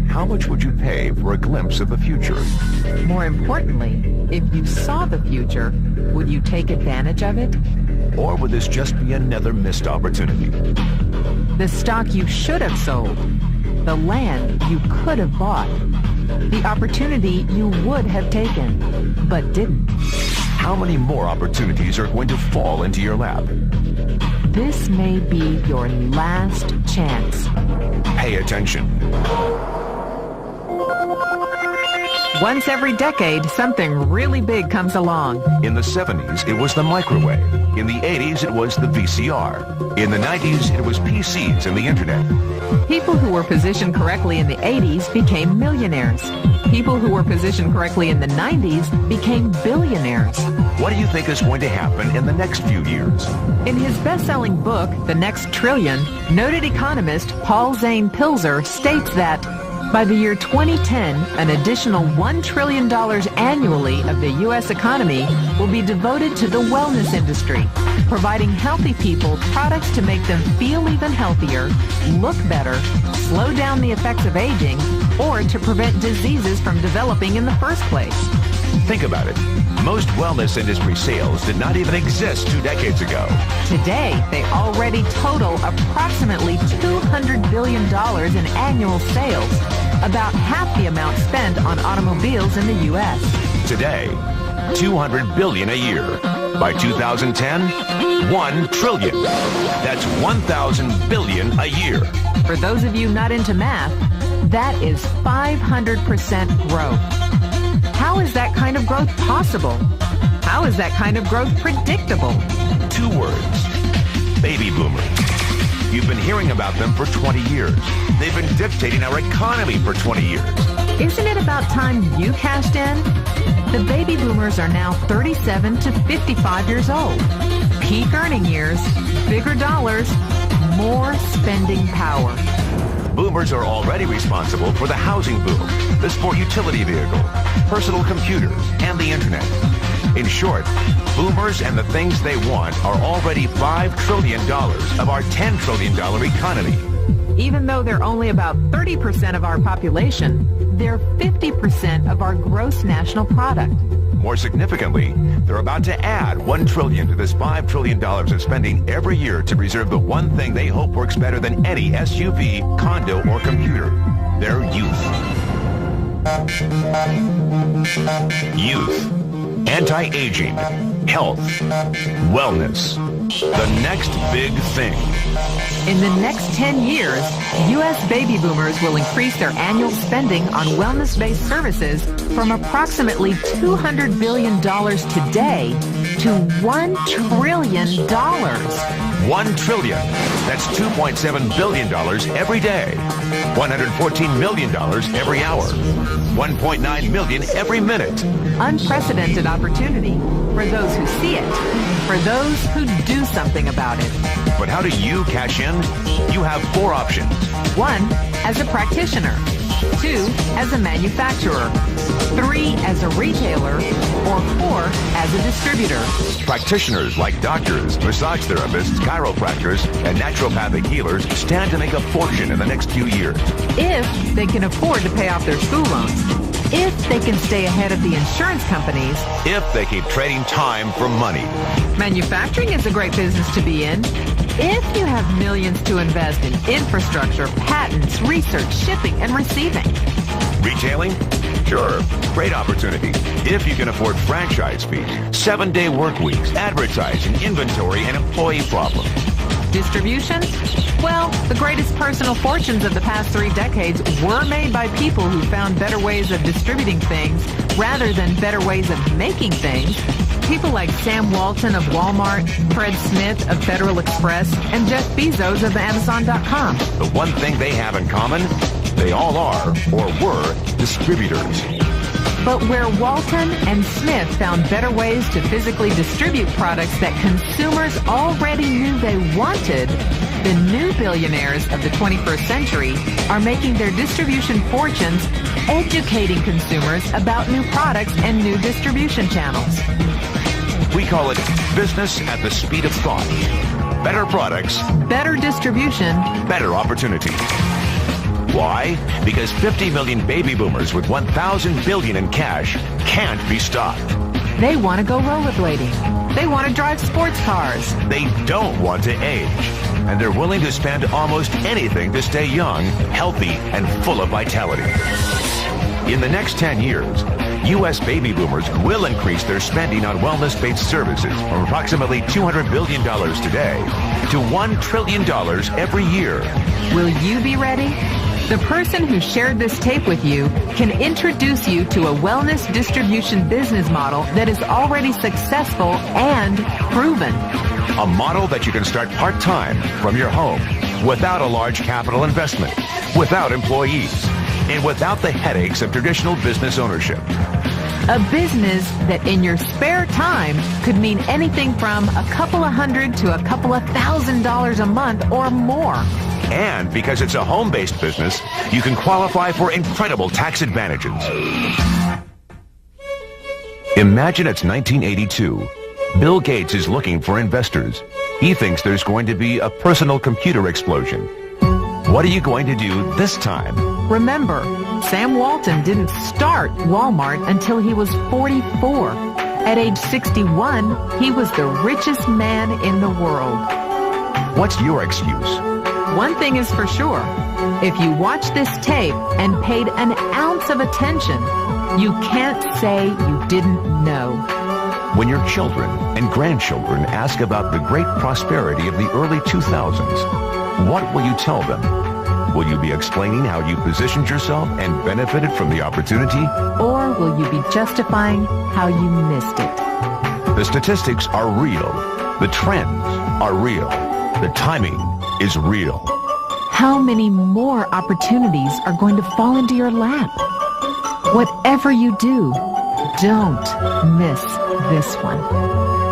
How much would you pay for a glimpse of the future? More importantly, if you saw the future, would you take advantage of it? Or would this just be another missed opportunity? The stock you should have sold, the land you could have bought, the opportunity you would have taken, but didn't. How many more opportunities are going to fall into your lap? This may be your last chance. Pay attention. Once every decade, something really big comes along. In the 70s, it was the microwave. In the 80s, it was the VCR. In the 90s, it was PCs and the internet. People who were positioned correctly in the 80s became millionaires. People who were positioned correctly in the 90s became billionaires. What do you think is going to happen in the next few years? In his best-selling book, The Next Trillion, noted economist Paul Zane Pilzer states that by the year 2010, an additional $1 trillion annually of the U.S. economy will be devoted to the wellness industry, providing healthy people products to make them feel even healthier, look better, slow down the effects of aging, or to prevent diseases from developing in the first place. Think about it. Most wellness industry sales did not even exist 2 decades ago. Today, they already total approximately $200 billion in annual sales, about half the amount spent on automobiles in the U.S. Today, $200 billion a year. By 2010, $1 trillion. That's 1,000 billion a year. For those of you not into math, that is 500% growth. How is that kind of growth possible? How is that kind of growth predictable? 2 words. Baby boomers. You've been hearing about them for 20 years. They've been dictating our economy for 20 years. Isn't it about time you cashed in? The baby boomers are now 37 to 55 years old. Peak earning years, bigger dollars, more spending power. Boomers are already responsible for the housing boom, the sport utility vehicle, personal computers, and the internet. In short, boomers and the things they want are already $5 trillion of our $10 trillion economy. Even though they're only about 30% of our population, they're 50% of our gross national product. More significantly, they're about to add $1 trillion to this $5 trillion of spending every year to preserve the one thing they hope works better than any SUV, condo, or computer: their youth. Youth. Anti-aging. Health. Wellness. The next big thing. In the next 10 years, U.S. baby boomers will increase their annual spending on wellness-based services from approximately $200 billion today to $1 trillion. $1 trillion. That's $2.7 billion every day. $114 million every hour. $1.9 million every minute. Unprecedented opportunity for those who see it, for those who do something about it. But how do you cash in? You have 4 options. 1, as a practitioner. 2, as a manufacturer. 3, as a retailer. Or 4, as a distributor. Practitioners like doctors, massage therapists, chiropractors, and naturopathic healers stand to make a fortune in the next few years. If they can afford to pay off their school loans. If they can stay ahead of the insurance companies. If they keep trading time for money. Manufacturing is a great business to be in. If you have millions to invest in infrastructure, patents, research, shipping, and receiving. Retailing? Sure, great opportunity. If you can afford franchise fees, 7-day work weeks, advertising, inventory, and employee problems. Distribution? Well, the greatest personal fortunes of the past 3 decades were made by people who found better ways of distributing things rather than better ways of making things. People like Sam Walton of Walmart, Fred Smith of Federal Express, and Jeff Bezos of Amazon.com. The one thing they have in common, they all are, or were, distributors. But where Walton and Smith found better ways to physically distribute products that consumers already knew they wanted, the new billionaires of the 21st century are making their distribution fortunes educating consumers about new products and new distribution channels. We call it business at the speed of thought. better products, better distribution, better opportunity. Why? Because 50 million baby boomers with 1,000 billion in cash can't be stopped. they want to go rollerblading. They want to drive sports cars. They don't want to age. And they're willing to spend almost anything to stay young, healthy, and full of vitality. In the next 10 years, U.S. baby boomers will increase their spending on wellness-based services from approximately $200 billion today to $1 trillion every year. Will you be ready? The person who shared this tape with you can introduce you to a wellness distribution business model that is already successful and proven. A model that you can start part-time from your home without a large capital investment, without employees, and without the headaches of traditional business ownership. A business that in your spare time could mean anything from a couple of $100 to a couple of $1,000 a month or more. And because it's a home-based business, you can qualify for incredible tax advantages. Imagine it's 1982. Bill Gates is looking for investors. He thinks there's going to be a personal computer explosion. What are you going to do this time? Remember, Sam Walton didn't start Walmart until he was 44. At age 61, he was the richest man in the world. What's your excuse? One thing is for sure. If you watch this tape and paid an ounce of attention, you can't say you didn't know. When your children and grandchildren ask about the great prosperity of the early 2000s, what will you tell them? Will you be explaining how you positioned yourself and benefited from the opportunity? Or will you be justifying how you missed it? The statistics are real. The trends are real. The timing is real. How many more opportunities are going to fall into your lap? Whatever you do, don't miss this one.